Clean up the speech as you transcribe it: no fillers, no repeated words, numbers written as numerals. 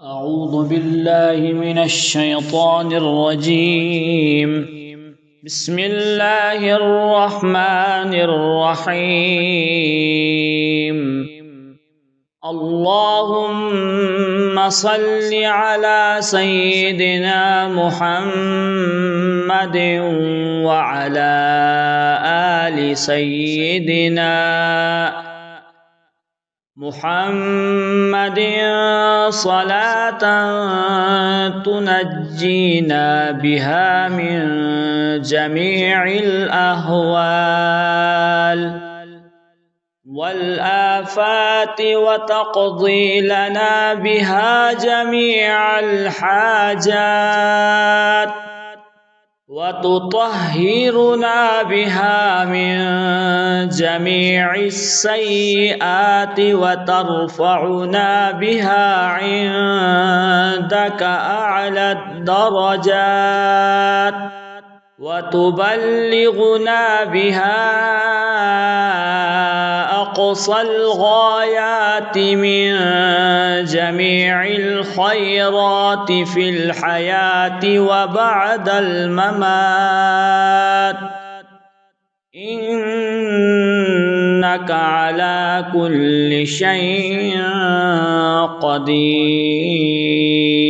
أعوذ بالله من الشيطان الرجيم. بسم الله الرحمن الرحيم. اللهم صل على سيدنا محمد وعلى آل سيدنا محمد صلاة تنجينا بها من جميع الأهوال والآفات وتقضي لنا بها جميع الحاجات وتطهرنا بها من جميع السيئات وترفعنا بها عندك أعلى الدرجات وتبلغنا بها أقصى الغايات من جميع الخيرات في الحياة وبعد الممات، إنك على كل شيء قدير.